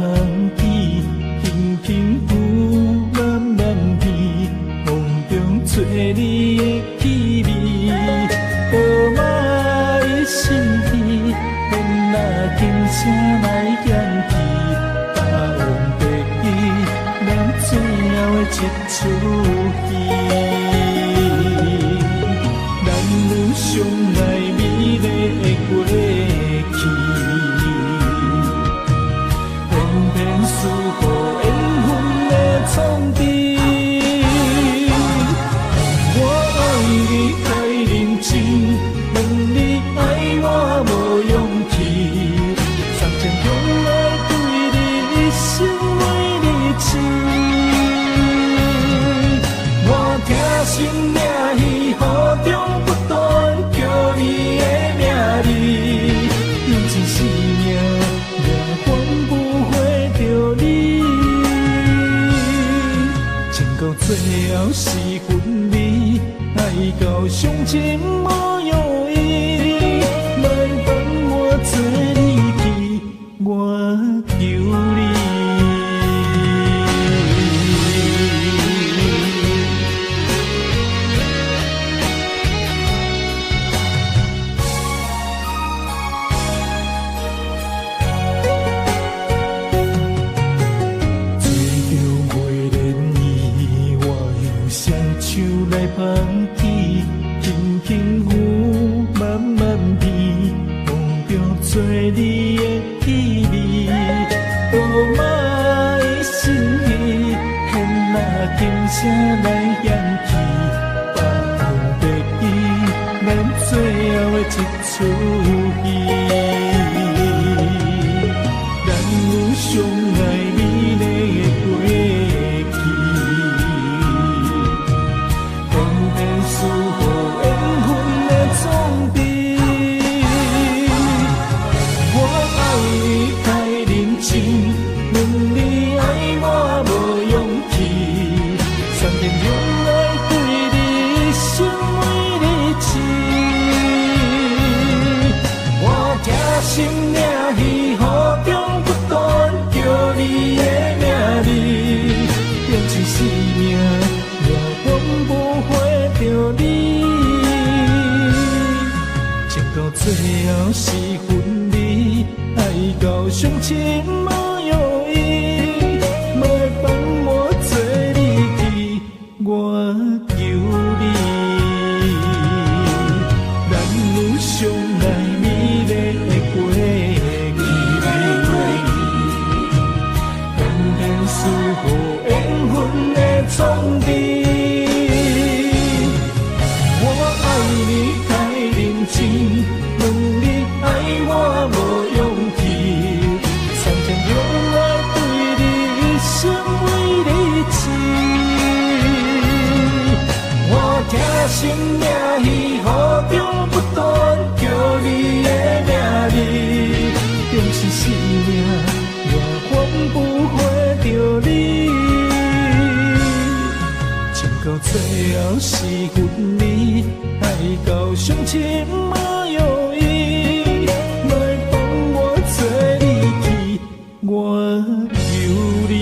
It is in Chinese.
香气，轻轻舞，慢慢变，梦中做你的气味，多么的心意，变那轻声来响起，把往白记，咱最后的一出戏。相爱美丽的过去，偏偏输予缘分的创治。我爱你太认真，问你爱我无勇气，三千向来对你一生为你痴。我听心领戏，雨中不断叫你的名字，用尽生命也换不回着你。情到最后是分离，爱到伤心无用意，莫放我做你去，我求你。香气，轻轻舞，慢慢变，梦中做你的气味，多么的心意，牵那轻声来响起，把梦白记，咱最后的一出戏。咱有相爱美丽的过去。输予缘分的创治，我爱你太认真，问你爱我无勇气，三天用来对你一生为你痴。我听心领戏，雨中不断叫你的名字，用尽生命也换不回着你，情到最后是分离，爱到伤心无用意，莫放我做你去，我求你。咱有相爱美丽的过去，偏偏输予缘分的创治。问你爱我无勇气，三千用来对你一生为你痴。我听心领戏，雨中不断叫你的名字，用尽生命也换不回着你。情到最后是分离，爱到伤心无用意，莫放我做你去，我求你。